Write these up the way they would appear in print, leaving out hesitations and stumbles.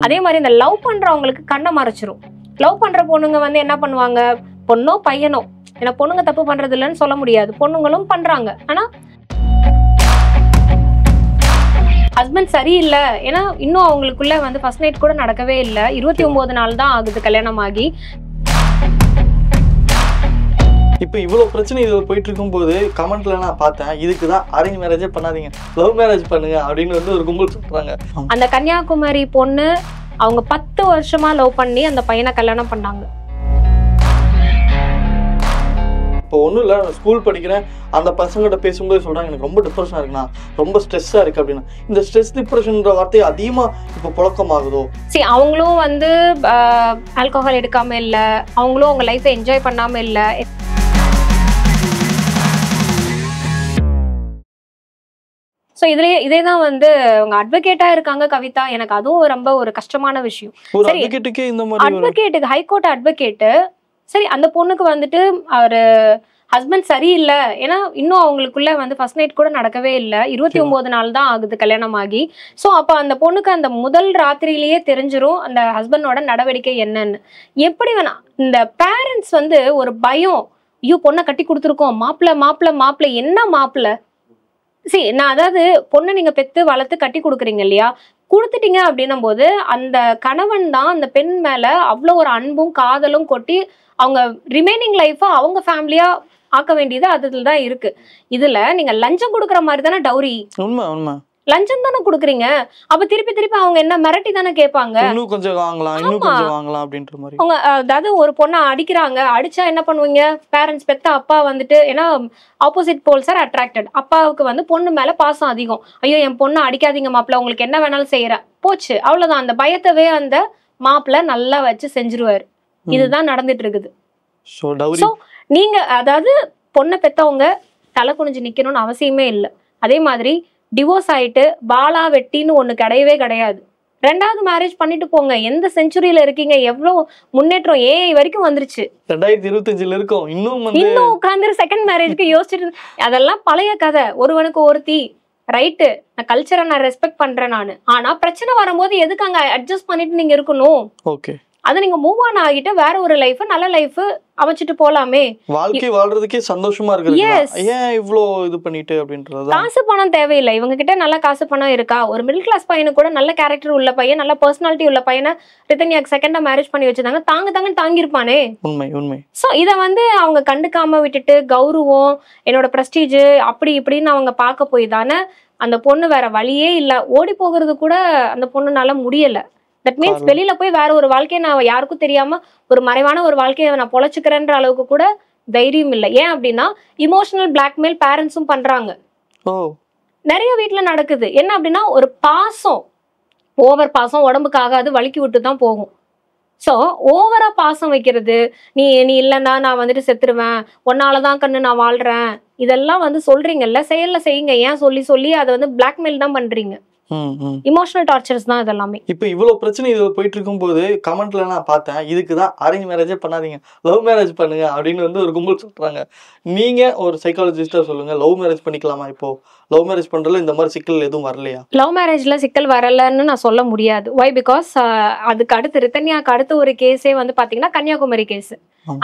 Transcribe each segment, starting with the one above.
அதே மாதிரி இந்த லவ் பண்றவங்களுக்கு கண்ணை மறைச்சிரும். லவ் பண்ற பொண்ணுங்க வந்து என்ன பண்ணுவாங்க, பொண்ணோ பையனோ, ஏன்னா பொண்ணுங்க தப்பு பண்றது இல்லைன்னு சொல்ல முடியாது, பொண்ணுங்களும் பண்றாங்க. ஆனா ஹஸ்பண்ட் சரியில்லை, ஏன்னா இன்னும் அவங்களுக்குள்ள வந்து ஃபர்ஸ்ட் நைட் கூட நடக்கவே இல்லை, 29 நாள் தான் ஆகுது கல்யாணம் ஆகி. இப்போ இவ்வளோ பிரச்சனை இதில் போயிட்டு இருக்கும்போது கமெண்ட்ல நான் பார்த்தேன், இதுக்கு தான் அரேஞ்ச் மேரேஜே பண்ணாதீங்க, லவ் மேரேஜ் பண்ணுங்க அப்படின்னு வந்து ஒரு கும்பல் சொல்றாங்க. அந்த கன்னியாகுமரி பொண்ணு அவங்க 10 வருஷமா லவ் பண்ணி அந்த பையனை கல்யாணம் பண்ணாங்க. இப்போ ஒன்றும் இல்லை, ஸ்கூல் படிக்கிறேன், அந்த பசங்கள்கிட்ட பேசும்போது சொல்கிறாங்க எனக்கு ரொம்ப டிப்ரெஷனாக இருக்குண்ணா, ரொம்ப ஸ்ட்ரெஸ்ஸாக இருக்குது அப்படின்னா. இந்த ஸ்ட்ரெஸ் டிப்ரெஷன்ற வார்த்தை அதிகமாக இப்போ புழக்கமாகுதோ? சரி, அவங்களும் வந்து ஆல்கஹால் எடுக்காமல் இல்லை, அவங்களும் அவங்க லைஃப்பை என்ஜாய் பண்ணாமல் இல்லை. ஸோ இதே தான் வந்து அவங்க அட்வொகேட்டாக இருக்காங்க கவிதா. எனக்கு அதுவும் ரொம்ப ஒரு கஷ்டமான விஷயம். சரி, அட்வொகேட்டுக்கு, ஹைகோர்ட் அட்வொகேட்டு, சரி அந்த பொண்ணுக்கு வந்துட்டு அவர் ஹஸ்பண்ட் சரியில்லை, ஏன்னா இன்னும் அவங்களுக்குள்ள வந்து ஃபர்ஸ்ட் நைட் கூட நடக்கவே இல்லை, 29 நாள் தான் ஆகுது கல்யாணம் ஆகி. ஸோ அப்போ அந்த பொண்ணுக்கு அந்த முதல் ராத்திரியிலேயே தெரிஞ்சிரும் அந்த ஹஸ்பண்டோட நடவடிக்கை என்னன்னு. எப்படி வேணா இந்த பேரண்ட்ஸ் வந்து ஒரு பயம், ஐயோ பொண்ணை கட்டி கொடுத்துருக்கோம், மாப்பிள்ளை மாப்பிள்ளை மாப்பிள்ளை, என்ன மாப்பிள்ளை. சரி, நான் அதாவது பொண்ணை நீங்க பெத்து வளர்த்து கட்டி கொடுக்குறீங்க இல்லையா, கொடுத்துட்டீங்க அப்படின்னும் போது அந்த கணவன் தான் அந்த பெண் மேல அவ்வளோ ஒரு அன்பும் காதலும் கொட்டி அவங்க ரிமைனிங் லைஃபை அவங்க ஃபேமிலியா ஆக்க வேண்டியது அதுல தான் இருக்கு. இதுல நீங்க லஞ்சம் கொடுக்குற மாதிரி தானே டவுரி, உண்மை உண்மை லஞ்சம் தானே கொடுக்குறீங்க. அப்ப திருப்பி திருப்பி அவங்க என்ன மிரட்டி தானே கேட்பாங்க, இன்னும் கொஞ்சம் வாங்கலாம், இன்னும் கொஞ்சம் வாங்கலாம் அப்படின்ற மாதிரி. அவங்க அதாவது ஒரு பொண்ணை அடிக்கிறாங்க, அடிச்சா என்ன பண்ணுவீங்க, பேரண்ட்ஸ் பெத்த அப்பா வந்துட்டு, ஏன்னா ஆப்போசிட் போல்ஸ் ஆர் அட்ராக்டட், அப்பாவுக்கு வந்து பொண்ணு மேல பாசம் அதிகம், ஐயோ என் பொண்ணை அடிக்காதீங்க மாப்பிள்ள, உங்களுக்கு என்ன வேணாலும் செய்யறேன், போச்சு அவ்வளவுதான். அந்த பயத்தவே அந்த மாப்பிள்ள நல்லா வச்சு செஞ்சிருவாரு. இதுதான் நடந்துட்டு இருக்குது. ஸோ நீங்க அதாவது பொண்ணை பெத்தவங்க தலை குனிஞ்சு நிக்கணும்னு அவசியமே இல்லை. அதே மாதிரி டிவோர்ஸ் ஆயிட்டு பாலா வெட்டின்னு ஒண்ணு கிடையவே கிடையாது. 2வது மேரேஜ் பண்ணிட்டு போங்க. எந்த செஞ்சுரியில இருக்கீங்க, எவ்வளவு முன்னேற்றம், ஏஐ வரைக்கும் வந்துருச்சு, 2025 இருக்கும், இன்னும் உட்காந்து செகண்ட் மேரேஜ்க்கு யோசிச்சுட்டு, அதெல்லாம் பழைய கதை. ஒருவனுக்கு ஒருத்தி, ரைட்டு, நான் கல்ச்சரை நான் ரெஸ்பெக்ட் பண்றேன் நானு, ஆனா பிரச்சனை வரும்போது எதுக்கு அங்க அட்ஜஸ்ட் பண்ணிட்டு நீங்க இருக்கணும்? ஓகே, அது நீங்க மூவ் ஆன் ஆகிட்டு வேற ஒரு லைஃப், நல்ல லைஃப் அமைச்சிட்டு போலாமே. வாழ்க்கை வாழ்றதுக்கே சந்தோஷமா இருக்கு, ஏன் இவ்ளோ இது பண்ணிட்டு அப்படின்றது. காசு பணம் தேவையில்லை, இவங்க கிட்ட நல்ல காசு பணம் இருக்கா, ஒரு மிடில் கிளாஸ் பையனு கூட நல்ல கேரக்டர் உள்ள பையன், நல்ல பர்சனாலிட்டி உள்ள பையனை ரிதன்யாக்கு செகண்டா மேரேஜ் பண்ணி வச்சிருந்தாங்க, தாங்கன்னு தாங்கிருப்பானே. உண்மை உண்மை. சோ இத வந்து அவங்க கண்டுக்காம விட்டுட்டு கௌரவம், என்னோட பிரஸ்டீஜ் அப்படி இப்படின்னு அவங்க பார்க்க போய் தானே அந்த பொண்ணு வேற வழியே இல்ல, ஓடி போகிறது கூட அந்த பொண்ணுனால முடியல. தட் மீன்ஸ் வெளியில போய் வேற ஒரு வாழ்க்கையை நான் யாருக்கும் தெரியாம ஒரு மறைவான ஒரு வாழ்க்கையை நான் பொழைச்சுக்கிறேன்ற அளவுக்கு கூட தைரியம் இல்லை. ஏன் அப்படின்னா இமோஷனல் பிளாக்மெயில் பேரண்ட்ஸும் பண்றாங்க, நிறைய வீட்டுல நடக்குது. என்ன அப்படின்னா ஒரு பாசம், ஓவர் பாசம் உடம்புக்கு ஆகாது, வலிக்கி விட்டு தான் போகும். ஸோ ஓவரா பாசம் வைக்கிறது, நீ இல்லைன்னா நான் வந்துட்டு செத்துருவேன், உன்னாலதான் கண்ணு நான் வாழ்றேன், இதெல்லாம் வந்து சொல்றீங்கல்ல, செயல்ல செய்யுங்க. ஏன் சொல்லி அதை வந்து பிளாக்மெயில் தான் பண்றீங்க, இமோஷனல் டார்ச்சர்ஸ் தான் இதெல்லாமே. இப்போ இவ்வளோ பிரச்சனை இதில் போயிட்டு இருக்கும்போது கமெண்ட்ல நான் பார்த்தேன், இதுக்கு தான் அரேஞ்ச் மேரேஜே பண்ணாதீங்க, லவ் மேரேஜ் பண்ணுங்க அப்படின்னு வந்து ஒரு கும்பல் சொல்றாங்க. நீங்க ஒரு சைக்காலஜிஸ்டா சொல்லுங்க, லவ் மேரேஜ் பண்ணிக்கலாமா? இப்போ லவ் மேரேஜ் பண்றதுல இந்த மாதிரி சிக்கல் எதுவும் வரலையா? லவ் மேரேஜ்ல சிக்கல் வரலன்னு நான் சொல்ல முடியாது. வை பிகாஸ் அதுக்கு அடுத்து ரிதன்யாக்கு அடுத்து ஒரு கேஸே வந்து பாத்தீங்கன்னா கன்னியாகுமரி கேஸ்.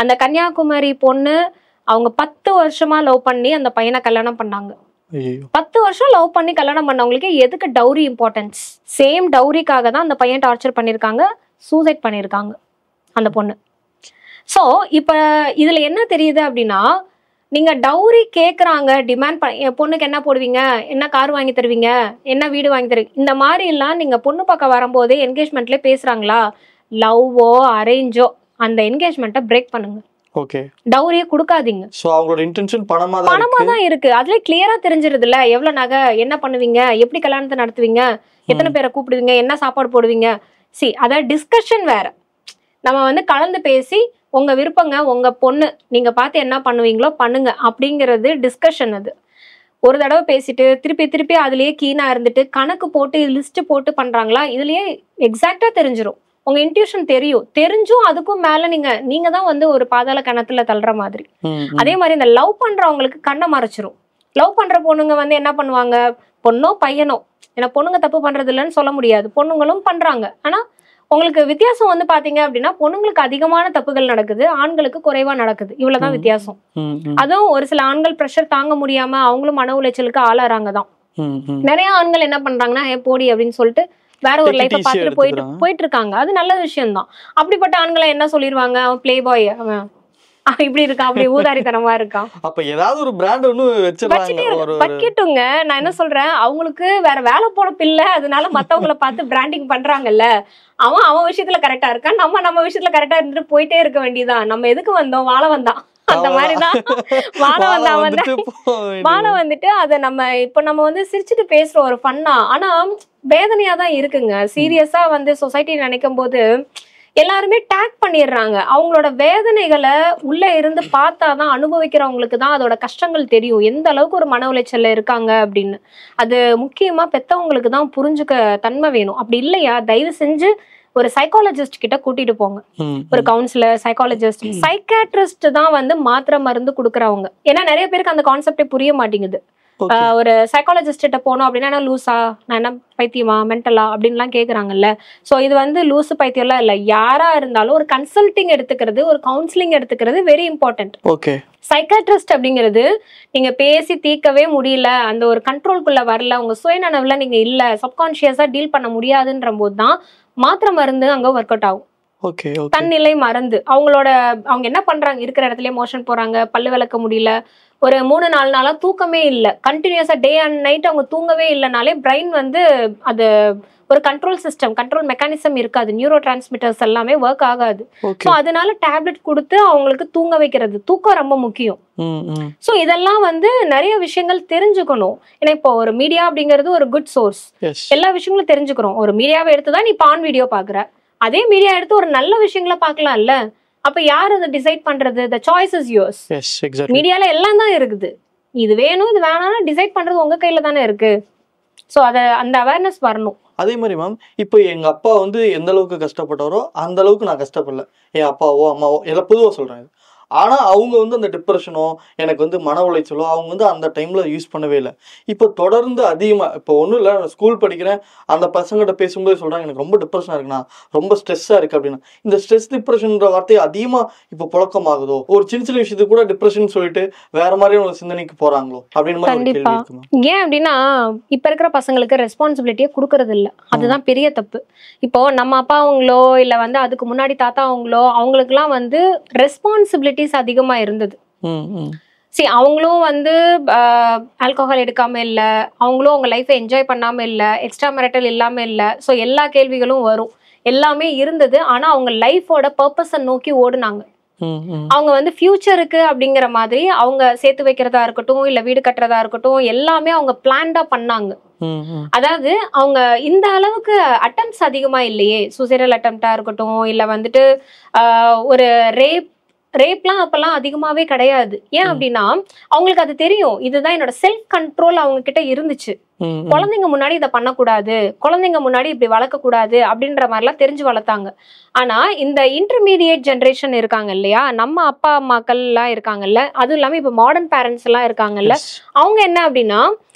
அந்த கன்னியாகுமரி பொண்ணு அவங்க 10 வருஷமா லவ் பண்ணி அந்த பையனை கல்யாணம் பண்ணாங்க. 10 வருஷம் லவ் பண்ணி கல்யாணம் பண்ணவங்களுக்கு எதுக்கு டவுரி இம்பார்ட்டன்ஸ்? சேம் டவுரிக்காக தான் அந்த பையன் டார்ச்சர் பண்ணியிருக்காங்க, சூசைட் பண்ணியிருக்காங்க அந்த பொண்ணு. ஸோ இப்போ இதுல என்ன தெரியுது அப்படின்னா, நீங்க டவுரி கேட்குறாங்க, டிமாண்ட் என் பொண்ணுக்கு என்ன போடுவீங்க, என்ன கார் வாங்கி தருவீங்க, என்ன வீடு வாங்கி தருவீங்க, இந்த மாதிரி எல்லாம் நீங்க பொண்ணு பக்கம் வரும்போதே என்கேஜ்மெண்ட்லேயே பேசுறாங்களா? லவ்வோ அரேஞ்சோ அந்த என்கேஜ்மெண்ட்டை பிரேக் பண்ணுங்க. ஓகே, டவுரியே கொடுக்காதீங்க. சோ அவங்களோட இன்டென்ஷன் பணமா தான் இருக்கு. அதுல கிளியரா தெரிஞ்சிருதுல, எவ்வளவு நகை, என்ன பண்ணுவீங்க, எப்படி கல்யாணத்தை நடத்துவீங்க, எத்தனை பேரை கூப்பிடுவீங்க, என்ன சாப்பாடு போடுவீங்க. அதாவது டிஸ்கஷன் வேற, நம்ம வந்து கலந்து பேசி உங்க விருப்பங்க, உங்க பொண்ணு நீங்க பார்த்து என்ன பண்ணுவீங்களோ பண்ணுங்க அப்படிங்கிறது டிஸ்கஷன். அது ஒரு தடவை பேசிட்டு திருப்பி திருப்பி அதுலயே கீனா இருந்துட்டு கணக்கு போட்டு லிஸ்ட் போட்டு பண்றாங்களா, இதுலயே எக்ஸாக்டா தெரிஞ்சிடும். உங்க இன்ட்யூஷன் தெரிஞ்சும் அதுக்கும் மேல நீங்க தான் வந்து ஒரு பாதாள கணத்துல தள்ளுற மாதிரி. அதே மாதிரி இந்த லவ் பண்றவங்களுக்கு கண்ணை மறைச்சிரும். லவ் பண்ற பொண்ணுங்க வந்து என்ன பண்ணுவாங்க, பொண்ணோ பையனோ, ஏன்னா பொண்ணுங்க தப்பு பண்றது இல்லைன்னு சொல்ல முடியாது, பொண்ணுங்களும் பண்றாங்க. ஆனா உங்களுக்கு வித்தியாசம் வந்து பாத்தீங்க அப்படின்னா பொண்ணுங்களுக்கு அதிகமான தப்புகள் நடக்குது, ஆண்களுக்கு குறைவா நடக்குது, இவ்வளவுதான் வித்தியாசம். அதுவும் ஒரு சில ஆண்கள் பிரஷர் தாங்க முடியாம அவங்களும் மன உளைச்சலுக்கு ஆளாறாங்க தான். நிறைய ஆண்கள் என்ன பண்றாங்கன்னா போடி அப்படின்னு சொல்லிட்டு வேற ஒரு லைஃபை பார்த்துட்டு போயிட்டு இருக்காங்க. அது நல்ல விஷயம் தான். அப்படிப்பட்ட ஆண்களை என்ன சொல்லிடுவாங்க, அவன் பிளே பாய், அவன் இப்படி இருக்கான், அப்படி ஊதாரித்தனமா இருக்கான். அப்ப ஏதாவது ஒரு பிராண்ட் ஒண்ணு வைக்கட்டுங்க. நான் என்ன சொல்றேன், அவங்களுக்கு வேற வேலை போட பிள்ளை, அதனால மத்தவங்களை பார்த்து பிராண்டிங் பண்றாங்கல்ல. அவன் விஷயத்துல கரெக்டா இருக்கான், நம்ம விஷயத்துல கரெக்டா இருந்துட்டு போயிட்டே இருக்க வேண்டியதான். நம்ம எதுக்கு வந்தோம், வாழ வந்தான், அந்த மாதிரிதான். வாழ வந்துட்டு அத நம்ம இப்ப நம்ம வந்து சிரிச்சுட்டு பேசுறோம் ஒரு ஃபன்னா, ஆனா வேதனையா தான் இருக்குங்க. சீரியஸா வந்து சொசைட்டி நினைக்கும் போது எல்லாருமே டேக் பண்ணிடுறாங்க. அவங்களோட வேதனைகளை உள்ள இருந்து பார்த்தாதான், அனுபவிக்கிறவங்களுக்கு தான் அதோட கஷ்டங்கள் தெரியும், எந்த அளவுக்கு ஒரு மன உளைச்சல்ல இருக்காங்க அப்படின்னு. அது முக்கியமா பெத்தவங்களுக்கு தான் புரிஞ்சுக்க தன்மை வேணும். அப்படி இல்லையா, தயவு செஞ்சு ஒரு சைக்காலஜிஸ்ட் கிட்ட கூட்டிட்டு போங்க. ஒரு கவுன்சிலர், சைக்காலஜிஸ்ட், சைக்காட்ரிஸ்ட் தான் வந்து மாத்திரை மருந்து கொடுக்குறவங்க. ஏன்னா நிறைய பேருக்கு அந்த கான்செப்டே புரிய மாட்டேங்குது. ஒரு சைக்காலஜிஸ்ட் கிட்ட போனோம் அப்படின்னா லூசா, நான் என்ன பைத்தியமா, மென்டலா அப்படின்லாம் கேக்குறாங்கல்ல. சோ இது வந்து லூசு பைத்தியம்லாம் இல்ல. யாரா இருந்தாலும் ஒரு கன்சல்டிங் எடுத்துக்கிறது, ஒரு கவுன்சிலிங் எடுத்துக்கிறது வெரி இம்பார்ட்டன்ட். சைக்காட்ரிஸ்ட் அப்படிங்கிறது நீங்க பேசி தீர்க்கவே முடியல, அந்த ஒரு கண்ட்ரோல்குள்ள வரல, உங்க சுயநனவுல நீங்க இல்ல, சப்கான்சியஸா டீல் பண்ண முடியாதுன்ற போதுதான் மாத்திரை மருந்து அங்க ஒர்க் அவுட் ஆகும். தன்னிலை மறந்து அவங்க என்ன பண்றாங்க, இருக்கிற இடத்துல மோஷன் போறாங்க, பல்லு விளக்க முடியல, ஒரு 3-4 நாளா தூக்கமே இல்லை, கண்டினியூஸா டே அண்ட் நைட் அவங்க தூங்கவே இல்லைனாலே பிரெயின் வந்து அது ஒரு கண்ட்ரோல் சிஸ்டம், கண்ட்ரோல் மெக்கானிசம் இருக்காது, நியூரோ டிரான்ஸ்மிட்டர்ஸ் எல்லாமே ஒர்க் ஆகாது. ஸோ அதனால டேப்லெட் கொடுத்து அவங்களுக்கு தூங்க வைக்கிறது, தூக்கம் ரொம்ப முக்கியம். ஸோ இதெல்லாம் வந்து நிறைய விஷயங்கள் தெரிஞ்சுக்கணும். ஏன்னா இப்போ ஒரு மீடியா அப்படிங்கிறது ஒரு குட் சோர்ஸ், எல்லா விஷயங்களும் தெரிஞ்சுக்கிறோம். ஒரு மீடியாவை எடுத்துதான் நீ பான் வீடியோ பாக்குற, அதே மீடியா எடுத்து ஒரு நல்ல விஷயங்களை பார்க்கலாம்ல. அப்ப யார் அதை டிசைட் பண்றது? the choice is yours. மீடியால எல்லாம் தான் இருக்குது, இது வேணும் இது வேணாம்னு டிசைட் பண்றது உங்க கையில தானே இருக்கு. சோ அந்த அவேர்னஸ் வரணும். அதே மாதிரி மேம், இப்போ எங்க அப்பா வந்து எந்த அளவுக்கு கஷ்டப்பட்டாரோ அந்த அளவுக்கு நான் கஷ்டப்படல. என் அப்பாவோ அம்மாவோ எல்லாம் பொதுவாக சொல்றேன். ஆனா அவங்க வந்து அந்த டிப்ரெஷனோ எனக்கு வந்து மன உளைச்சலோ அவங்க வந்து அந்த டைம்ல யூஸ் பண்ணவே இல்லை. இப்போ தொடர்ந்து அதிகமா, இப்போ ஒன்றும் இல்லை, நான் ஸ்கூல் படிக்கிறேன், அந்த பசங்கிட்ட பேசும்போது சொல்றாங்க எனக்கு ரொம்ப டிப்ரெஷனா இருக்குண்ணா, ரொம்ப ஸ்ட்ரெஸ்ஸா இருக்கு அப்படின்னா. இந்த ஸ்ட்ரெஸ் டிப்ரெஷன்ன்ற வார்த்தை அதிகமா இப்போ புழக்கமாகுதோ, ஒரு சின்ன சின்ன விஷயத்துக்கு கூட டிப்ரெஷன் சொல்லிட்டு வேற மாதிரியான ஒரு சிந்தனைக்கு போறாங்களோ அப்படின்னு மாதிரி. ஏன் அப்படின்னா இப்ப இருக்கிற பசங்களுக்கு ரெஸ்பான்சிபிலிட்டியை கொடுக்கறது இல்லை, அதுதான் பெரிய தப்பு. இப்போ நம்ம அப்பா அவங்களோ இல்ல வந்து அதுக்கு முன்னாடி தாத்தா அவங்களோ அவங்களுக்கு எல்லாம் வந்து ரெஸ்பான்சிபிலிட்டி அதிகமா இருந்தது. அவங்களும் வந்து ஆல்கஹால் எடுக்காம இல்ல, அவங்களும் அவங்க லைஃபை என்ஜாய் பண்ணாம இல்ல, எக்ஸ்ட்ரா மேரிட்டல் இல்லாம இல்ல. ஸோ எல்லா கேள்விகளும் வரும், எல்லாமே இருந்தது. ஆனா அவங்க லைஃபோட பர்பஸை நோக்கி ஓடுனாங்க. அவங்க வந்து ஃபியூச்சருக்கு அப்படிங்கிற மாதிரி அவங்க சேர்த்து வைக்கிறதா இருக்கட்டும், இல்ல வீடு கட்டுறதா இருக்கட்டும், எல்லாமே அவங்க பிளான்டா பண்ணாங்க. அதாவது அவங்க இந்த அளவுக்கு அட்டெம்ப்ட்ஸ் அதிகமா இல்லையே, சூசைடல் அட்டெம்ப்டா இருக்கட்டும், இல்ல வந்துட்டு ஒரு ரேப்லாம் அப்பெல்லாம் அதிகமாவே கிடையாது. ஏன் அப்படின்னா அவங்களுக்கு அது தெரியும், இதுதான் என்னோட செல்ஃப் கண்ட்ரோல் அவங்க கிட்ட இருந்துச்சு. குழந்தைங்க முன்னாடி இதை பண்ணக்கூடாது, குழந்தைங்க முன்னாடி இப்படி வளர்க்க கூடாது அப்படின்ற மாதிரிலாம் தெரிஞ்சு வளர்த்தாங்க. ஆனா இந்த இன்டர்மீடியேட் ஜென்ரேஷன் இருக்காங்க இல்லையா, நம்ம அப்பா அம்மாக்கள் எல்லாம் இருக்காங்கல்ல, அதுவும் இல்லாம இப்ப மாடர்ன் பேரண்ட்ஸ் எல்லாம் இருக்காங்கல்ல, அவங்க என்ன அப்படின்னா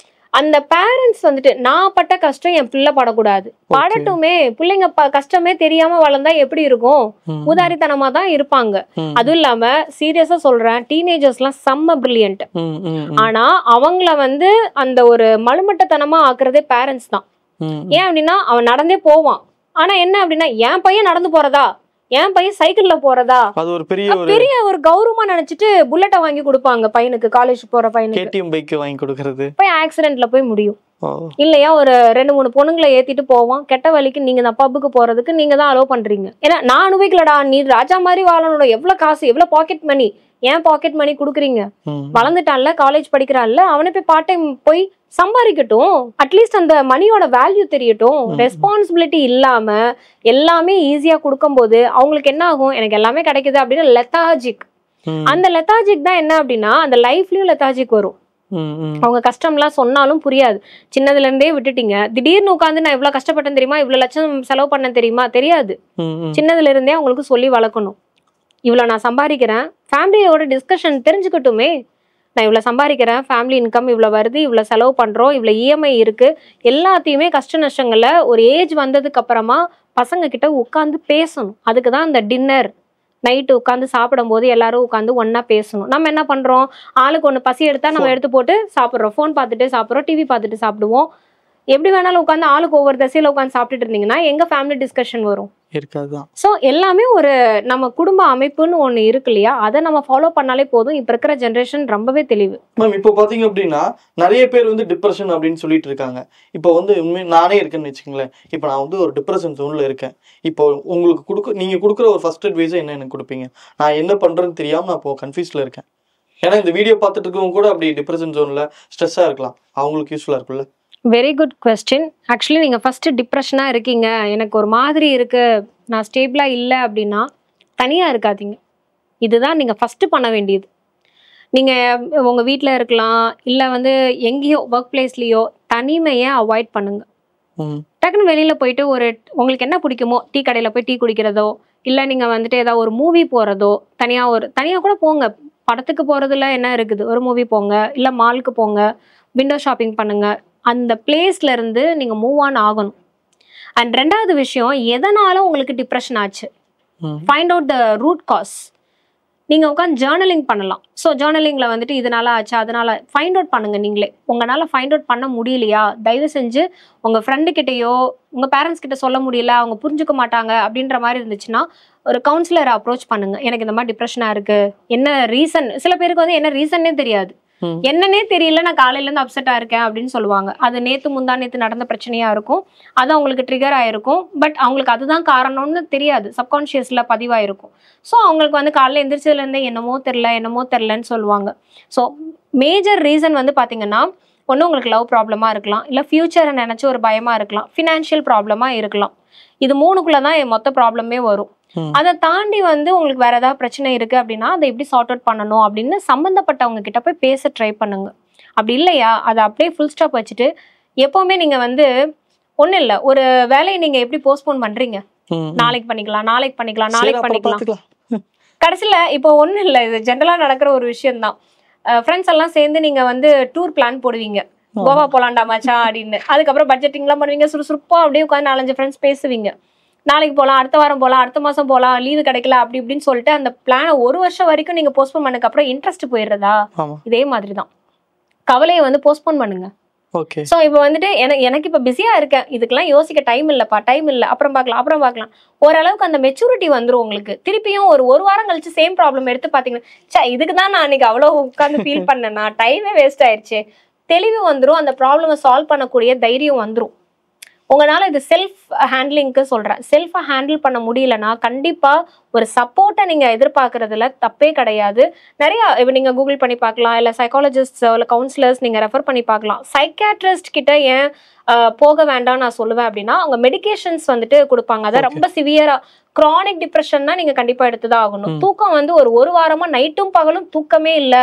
அந்த பேரண்ட்ஸ் வந்துட்டு நான் பட்ட கஷ்டம் என் பிள்ளை படக்கூடாது, படட்டுமே, பிள்ளைங்க கஷ்டமே தெரியாம வளர்ந்தா எப்படி இருக்கும், உதாரித்தனமா தான் இருப்பாங்க. அதுவும் இல்லாம சீரியஸா சொல்றேன், டீனேஜர்ஸ் எல்லாம் செம்ம பிரில்லியன்ட். ஆனா அவங்கள வந்து அந்த ஒரு மலுமட்டத்தனமா ஆக்குறதே பேரண்ட்ஸ் தான். ஏன் அப்படின்னா அவன் நடந்தே போவான், ஆனா என்ன அப்படின்னா என் பையன் நடந்து போறதா, என் பையன் சைக்கிள்ல போறதா, அது ஒரு பெரிய ஒரு கௌரவமா நினைச்சிட்டு புல்லட்டை வாங்கி கொடுப்பாங்க பையனுக்கு, காலேஜ் போற பையனுக்கு கேடிஎம் பைக் வாங்கி கொடுக்கறது, போய் ஆக்சிடென்ட்ல போய் முடியும் இல்லையா. ஒரு 2-3 பொண்ணுங்களை ஏத்திட்டு போவான், கெட்ட வழிக்கு நீங்க தான் பப்புக்கு போறதுக்கு நீங்க தான் அலோவ் பண்றீங்க. ஏன்னா நான் அனுபவிக்கலடா, நீ ராஜா மாதிரி வாழணும், எவ்வளவு காசு, எவ்வளவு பாக்கெட் மணி, ஏன் பாக்கெட் மணி குடுக்குறீங்க, வளர்ந்துட்டான்ல, காலேஜ் படிக்கிறான்ல, அவனை போய் பார்ட் டைம் போய் சம்பாதிக்கட்டும், அட்லீஸ்ட் அந்த மணியோட வேல்யூ தெரியட்டும். ரெஸ்பான்சிபிலிட்டி இல்லாம எல்லாமே ஈஸியா கொடுக்கும் போது அவங்களுக்கு என்ன ஆகும், எனக்கு எல்லாமே கிடைக்குது அப்படின்னு லெத்தாஜிக். அந்த லெத்தாஜிக் தான் என்ன அப்படின்னா அந்த லைஃப்லயும் லெத்தாஜிக் வரும். அவங்க கஷ்டம்லாம் சொன்னாலும் புரியாது, சின்னதுல இருந்தே விட்டுட்டீங்க, திடீர்னு உட்காந்து நான் இவ்வளவு கஷ்டப்பட்டேன் தெரியுமா, இவ்வளவு லட்சம் செலவு பண்ண தெரியுமா, தெரியாது. சின்னதுல இருந்தே அவங்களுக்கு சொல்லி வளர்க்கணும். இவ்வளவு நான் சம்பாதிக்கிறேன், ஃபேமிலியோட டிஸ்கஷன் தெரிஞ்சுக்கட்டுமே, நான் இவ்வளவு சம்பாதிக்கிறேன், ஃபேமிலி இன்கம் இவ்வளவு வருது, இவ்வளவு செலவு பண்றோம், இவ்வளவு இஎம்ஐ இருக்கு, எல்லாத்தையுமே கஷ்ட நஷ்டங்களை ஒரு ஏஜ் வந்ததுக்கு அப்புறமா பசங்க கிட்ட உட்காந்து பேசணும். அதுக்குதான் அந்த டின்னர் நைட்டு உட்காந்து சாப்பிடும் போது எல்லாரும் உட்காந்து ஒன்னா பேசணும். நம்ம என்ன பண்றோம், ஆளுக்கு ஒண்ணு பசி எடுத்தா நம்ம எடுத்து போட்டு சாப்பிடுறோம், போன் பார்த்துட்டு சாப்பிடுறோம், டிவி பார்த்துட்டு சாப்பிடுவோம். எப்படி வேணாலும் உட்காந்து ஆளுக்கு ஒவ்வொரு திசையில உட்காந்து சாப்பிட்டுட்டு இருந்தீங்கன்னா எங்க ஃபேமிலி டிஸ்கஷன் வரும்? இருக்காதுதான். ஸோ எல்லாமே ஒரு நம்ம குடும்ப அமைப்புன்னு ஒண்ணு இருக்கு இல்லையா, அதை நம்ம ஃபாலோ பண்ணாலே போதும். இப்ப இருக்கிற ஜென்ரேஷன் ரொம்பவே தெளிவு. மேம் இப்போ பாத்தீங்க அப்படின்னா நிறைய பேர் வந்து டிப்ரெஷன் அப்படின்னு சொல்லிட்டு இருக்காங்க. இப்போ வந்து நானே இருக்கேன்னு வச்சுக்கோங்களேன். இப்போ நான் வந்து ஒரு டிப்ரெஷன் ஜோன்ல இருக்கேன். இப்போ உங்களுக்கு நீங்க கொடுக்குற ஒரு ஃபர்ஸ்ட் அட்வைஸை என்ன எனக்கு கொடுப்பீங்க? நான் என்ன பண்றேன்னு தெரியாம நான் இப்போ கன்ஃபியூஸ்ல இருக்கேன். ஏன்னா இந்த வீடியோ பார்த்துட்டு இருக்கவங்க கூட அப்படி டிப்ரெஷன் ஜோன்ல ஸ்ட்ரெஸ்ஸா இருக்கலாம், அவங்களுக்கு யூஸ்ஃபுல்லா இருக்குல்ல? Very good question. ஆக்சுவலி நீங்கள் ஃபஸ்ட்டு டிப்ரெஷனாக இருக்கீங்க, எனக்கு ஒரு மாதிரி இருக்குது, நான் ஸ்டேபிளாக இல்லை அப்படின்னா தனியாக இருக்காதீங்க. இதுதான் நீங்கள் ஃபஸ்ட்டு பண்ண வேண்டியது. நீங்கள் உங்கள் வீட்டில் இருக்கலாம், இல்லை வந்து எங்கேயோ ஒர்க் பிளேஸ்லேயோ தனிமையை அவாய்ட் பண்ணுங்க. டக்குன்னு வெளியில் போயிட்டு உங்களுக்கு என்ன பிடிக்குமோ, டீ கடையில் போய் டீ குடிக்கிறதோ, இல்லை நீங்கள் வந்துட்டு ஏதாவது ஒரு மூவி போகிறதோ, தனியாக கூட போங்க. படத்துக்கு போகிறதுல என்ன இருக்குது, ஒரு மூவி போங்க, இல்லை மாலுக்கு போங்க, விண்டோ ஷாப்பிங் பண்ணுங்க. அந்த பிளேஸ்ல இருந்து நீங்க மூவ் ஆன் ஆகணும். அண்ட் ரெண்டாவது விஷயம், எதனால உங்களுக்கு டிப்ரெஷன் ஆச்சு, find out the root cause. நீங்க உட்காந்து ஜேர்னலிங் பண்ணலாம். ஸோ ஜேர்னலிங்ல வந்துட்டு இதனால ஆச்சு அதனால ஃபைண்ட் அவுட் பண்ணுங்க. நீங்களே உங்களால ஃபைண்ட் அவுட் பண்ண முடியலையா, தயவு செஞ்சு உங்க ஃப்ரெண்டு கிட்டயோ உங்க பேரண்ட்ஸ் கிட்ட சொல்ல முடியல, அவங்க புரிஞ்சுக்க மாட்டாங்க அப்படின்ற மாதிரி இருந்துச்சுன்னா ஒரு கவுன்சிலரை அப்ரோச் பண்ணுங்க. எனக்கு இந்த மாதிரி டிப்ரெஷனா இருக்கு, என்ன ரீசன். சில பேருக்கு வந்து என்ன ரீசன்னே தெரியாது, என்னன்னே தெரியல, நான் காலையில இருந்து அப்செட்டா இருக்கேன் அப்படின்னு சொல்லுவாங்க. அது நேத்து நடந்த பிரச்சனையா இருக்கும், அது அவங்களுக்கு ட்ரிகர் ஆயிருக்கும். பட் அவங்களுக்கு அதுதான் காரணம்னு தெரியாது, சப்கான்ஷியஸ்ல பதிவாயிருக்கும். ஸோ அவங்களுக்கு வந்து காலையில எந்திரிச்சதுல இருந்தே என்னமோ தெரிலன்னு சொல்லுவாங்க. ஸோ மேஜர் ரீசன் வந்து பாத்தீங்கன்னா, ஒன்று உங்களுக்கு லவ் ப்ராப்ளமா இருக்கலாம், இல்லை ஃபியூச்சரை நினைச்சு ஒரு பயமா இருக்கலாம், ஃபினான்ஷியல் ப்ராப்ளமா இருக்கலாம். இது மூணுக்குள்ளதான் மொத்த ப்ராப்ளமே வரும். அதை தாண்டி வந்து உங்களுக்கு வேற ஏதாவது பிரச்சனை இருக்கு அப்படின்னா அதை எப்படி சார்ட் அவுட் பண்ணணும் அப்படின்னு சம்பந்தப்பட்டவங்க கிட்ட போய் பேச ட்ரை பண்ணுங்க. அப்படி இல்லையா அதை அப்படியே ஃபுல் ஸ்டாப் வச்சுட்டு எப்பவுமே நீங்க வந்து ஒன்றும் இல்லை, ஒரு வேலையை நீங்க எப்படி போஸ்ட்போன் பண்றீங்க, நாளைக்கு பண்ணிக்கலாம். கடைசியில இப்போ ஒன்றும் இல்லை, இது ஜென்ரலா நடக்கிற ஒரு விஷயம் தான். ஃப்ரெண்ட்ஸ் எல்லாம் சேர்ந்து நீங்க வந்து டூர் பிளான் போடுவீங்க, கோவா போலாண்டா மச்சா அப்படின்னு. அதுக்கப்புறம் பட்ஜெட்டிங்லாம் பண்ணுவீங்க, சுறுசுறுப்பா அப்படியே உட்காந்து 4-5 ஃப்ரெண்ட்ஸ் பேசுவீங்க. நாளைக்கு போகலாம், அடுத்த வாரம் போகலாம், அடுத்த மாதம் போகலாம், லீவு கிடைக்கல அப்படி இப்படின்னு சொல்லிட்டு அந்த பிளானை 1 வருஷம் வரைக்கும் நீங்கள் போஸ்ட்போன் பண்ணதுக்கு அப்புறம் இன்ட்ரெஸ்ட் போயிடுறதா? இதே மாதிரி தான் கவலையை வந்து போஸ்ட்போன் பண்ணுங்க. ஸோ இப்போ வந்துட்டு எனக்கு இப்போ பிஸியாக இருக்கேன், இதுக்கெல்லாம் யோசிக்க டைம் இல்லைப்பா, அப்புறம் பார்க்கலாம். ஓரளவுக்கு அந்த மெச்சூரிட்டி வந்துடும் உங்களுக்கு. திருப்பியும் ஒரு வாரம் கழிச்சு சேம் ப்ராப்ளம் எடுத்து பார்த்தீங்கன்னா, இதுக்கு தான் நான் அன்னைக்கு அவ்வளோ உட்காந்து ஃபீல் பண்ணேன்னா, டைமே வேஸ்ட் ஆயிடுச்சு. தெளிவு வந்துடும், அந்த ப்ராப்ளமை சால்வ் பண்ணக்கூடிய தைரியம் வந்துடும். உங்களால இது செல்ஃப் ஹேண்ட்லிங்க்கு சொல்றேன். செல்ஃபா ஹேண்டில் பண்ண முடியலன்னா கண்டிப்பா ஒரு சப்போர்ட்டை நீங்க எதிர்பார்க்கறதுல தப்பே கிடையாது. நிறைய இப்போ நீங்க கூகுள் பண்ணி பார்க்கலாம், இல்லை சைக்காலஜிஸ்ட் இல்லை கவுன்சிலர்ஸ் நீங்க ரெஃபர் பண்ணி பார்க்கலாம். சைக்காட்ரிஸ்ட் கிட்ட ஏன் போக வேண்டாம் நான் சொல்லுவேன் அப்படின்னா, அவங்க மெடிகேஷன்ஸ் வந்துட்டு கொடுப்பாங்க. அதை ரொம்ப சிவியரா கிரானிக் டிப்ரெஷன்னா நீங்க கண்டிப்பா எடுத்துதான் ஆகணும். தூக்கம் வந்து ஒரு வாரமா நைட்டும் பகலும் தூக்கமே இல்ல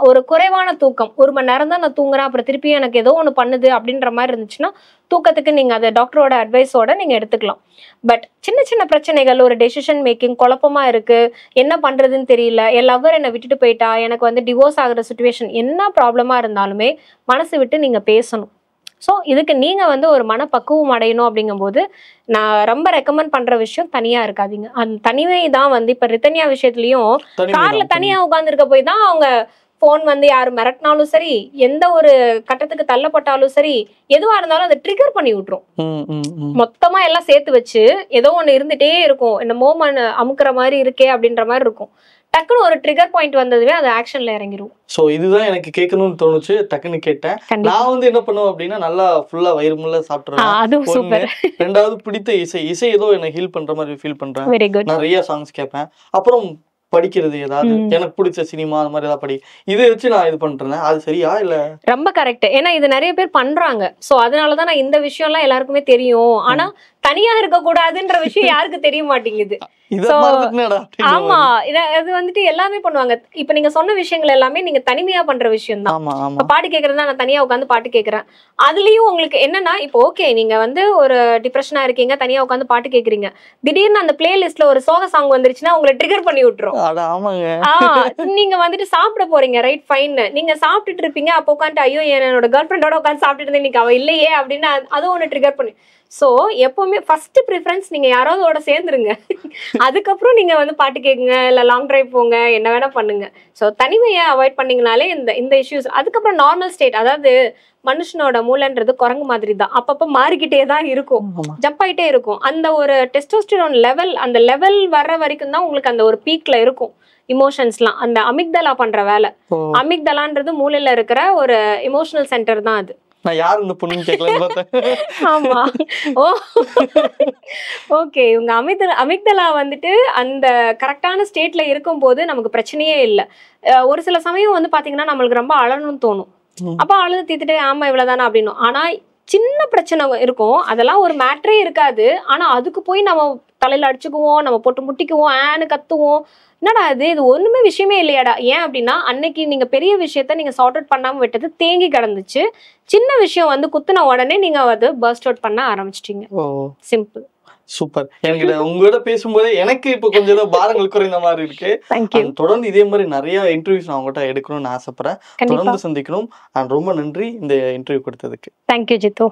ஒரு குறைவான தூக்கம், 1 மணி நேரம் தான் நான் தூங்குறேன், அப்புறம் திருப்பி எனக்கு ஏதோ ஒண்ணு பண்ணுது அப்படின்ற மாதிரி இருந்துச்சுன்னா தூக்கத்துக்கு நீங்க அதை டாக்டரோட அட்வைஸோட நீங்க எடுத்துக்கலாம். பட் சின்ன பிரச்சனைகள், ஒரு டெசிஷன் மேக்கிங் குழப்பமா இருக்கு, என்ன பண்றதுன்னு தெரியல, என் லவ்வர் என்னை விட்டுட்டு போயிட்டா, எனக்கு வந்து டிவோர்ஸ் ஆகுற சுச்சுவேஷன், என்ன ப்ராப்ளமா இருந்தாலுமே மனசு விட்டு நீங்க பேசணும். ஸோ இதுக்கு நீங்க வந்து ஒரு மனப்பக்குவம் அடையணும். அப்படிங்கும்போது நான் ரொம்ப ரெக்கமெண்ட் பண்ற விஷயம், தனியா இருக்காதீங்க. அந்த தனிமை தான் வந்து இப்ப ரித்தன்யா விஷயத்துலயும் கார்ல தனியா உட்கார்ந்துருக்க போய் தான் அவங்க போன் வந்து யாரு மிரட்டினாலும் சரி, எந்த ஒரு கட்டத்துக்கு தள்ளப்பட்டாலும் சரி, எதுவா இருந்தாலும் அதை ட்ரிகர் பண்ணி விட்டுரும். மொத்தமா எல்லாம் சேர்த்து வச்சு ஏதோ ஒண்ணு இருந்துட்டே இருக்கும், என்னமோ அமுக்குற மாதிரி இருக்கே அப்படின்ற மாதிரி இருக்கும். டக்குன்னு ஒரு ட்ரிகர் பாயிண்ட் வந்ததுவே அது ஆக்ஷன்ல இறங்கிரும். சோ இதுதான் எனக்கு கேட்கணும்னு தோணுச்சு, டக்குன்னு கேட்டேன். நான் வந்து என்ன பண்ணுவேன் அப்படின்னா, நல்லா ஃபுல்லா வயிறு முள்ள சாப்பிட்டுருவேன். ரெண்டாவது பிடித்த இசை ஏதோ என்ன ஹீல் பண்ற மாதிரி ஃபீல் பண்றேன். நிறைய சாங்ஸ் கேட்பேன். அப்புறம் படிக்கிறது, ஏதாவது எனக்கு பிடிச்ச சினிமா அந்த மாதிரி ஏதாவது இதை வச்சு நான் இது பண்றேன். அது சரியா இல்ல? ரொம்ப கரெக்ட். ஏன்னா இது நிறைய பேர் பண்றாங்க. சோ அதனாலதான் நான் இந்த விஷயம் எல்லாம் எல்லாருக்குமே தெரியும். ஆனா தனியா இருக்க கூடாதுன்ற விஷயம் யாருக்கு தெரிய மாட்டேங்குது. ஆமா, இது வந்துட்டு எல்லாமே பண்ணுவாங்க. இப்ப நீங்க சொன்ன விஷயங்கள் எல்லாமே நீங்க தனிமையா பண்ற விஷயம் தான். பாட்டு கேக்குறதா, நான் தனியா உட்காந்து பாட்டு கேக்குறேன். அதுலயும் உங்களுக்கு என்னன்னா, இப்போ ஓகே நீங்க வந்து ஒரு டிப்ரெஷனா இருக்கீங்க, தனியா உட்காந்து பாட்டு கேக்குறீங்க, திடீர்னு அந்த பிளேலிஸ்ட்ல ஒரு சோக சாங் வந்துருச்சுன்னா உங்களை ட்ரிகர் பண்ணி விட்டுரும். நீங்க வந்துட்டு சாப்பிட போறீங்க, ரைட் ஃபைன், நீங்க சாப்பிட்டுட்டு இருப்பீங்க, அப்போ உட்காந்து ஐயோ என்னோட கேர்ள் ஃப்ரெண்டோட உட்காந்து சாப்பிட்டுட்டு இருந்தேன், இன்னைக்கு அவ இல்லையே அப்படின்னு அது ஒண்ணு ட்ரிகர் பண்ணி. சோ எப்பவுமே ஃபர்ஸ்ட் ப்ரிஃபரன்ஸ் நீங்க யாராவதோட சேர்ந்துருங்க. அதுக்கப்புறம் நீங்க வந்து பாட்டு கேக்குங்க, இல்ல லாங் டிரைவ் போங்க, என்ன வேணா பண்ணுங்க. சோ தனிமையை அவாய்ட் பண்ணீங்கனாலே இந்த இந்த இஷ்யூஸ். அதுக்கப்புறம் நார்மல் ஸ்டேட், அதாவது மனுஷனோட மூளைன்றது குரங்கு மாதிரி தான், அப்பப்ப மாறிக்கிட்டே தான் இருக்கும், ஜம்ப் ஆயிட்டே இருக்கும். அந்த ஒரு டெஸ்டோஸ்டிரோன் லெவல், அந்த லெவல் வர்ற வரைக்கும் தான் உங்களுக்கு அந்த ஒரு பீக்ல இருக்கும் இமோஷன்ஸ்லாம். அந்த அமிக்தலா பண்ற வேலை. அமிக்தலான்றது மூளையில இருக்கிற ஒரு எமோஷனல் சென்டர் தான் அது. நான் யாரு இந்த பொண்ணுன்னு கேட்கலன்னு பார்த்தேன். ஆமா. ஓ ஓகே. இவங்க அமிக்தலா வந்துட்டு அந்த கரெக்டான ஸ்டேட்ல இருக்கும்போது நமக்கு பிரச்சனையே இல்லை. ஒரு சில சமயம் வந்து பாத்தீங்கன்னா நம்மளுக்கு ரொம்ப அழணும்னு தோணும். அப்ப அழுது தீத்துட்டு ஆமா இவ்வளவுதானா அப்படின்னு. ஆனா சின்ன பிரச்சனை இருக்கும், அதெல்லாம் ஒரு மேட்டரே இருக்காது. ஆனா அதுக்கு போய் நம்ம தலையில அடிச்சுக்குவோம், நம்ம போட்டு முட்டிக்குவோம், ஆன்னு கத்துவோம். என்னடா இது ஒண்ணுமே விஷயமே இல்லையாடா. ஏன் அப்படின்னா அன்னைக்கு நீங்க பெரிய விஷயத்த நீங்க சார்ட் அவுட் பண்ணாம விட்டது தேங்கி கிடந்துச்சு. சின்ன விஷயம் வந்து குத்துன உடனே நீங்க அதை பர்ஸ்ட் அவுட் பண்ண ஆரம்பிச்சிட்டீங்க. சிம்பிள். சூப்பர். எனக்கு உங்களோட பேசும்போது எனக்கு இப்ப கொஞ்சம் பாரங்கள் குறைந்த மாதிரி இருக்கு. தொடர்ந்து இதே மாதிரி நிறைய இன்டர்வியூஸ் நான் உங்ககிட்ட எடுக்கணும்னு ஆசைப்படுறேன். தொடர்ந்து சந்திக்கணும். ரொம்ப நன்றி இந்த இன்டர்வியூ கொடுத்ததுக்கு. தேங்க்யூ ஜித்து.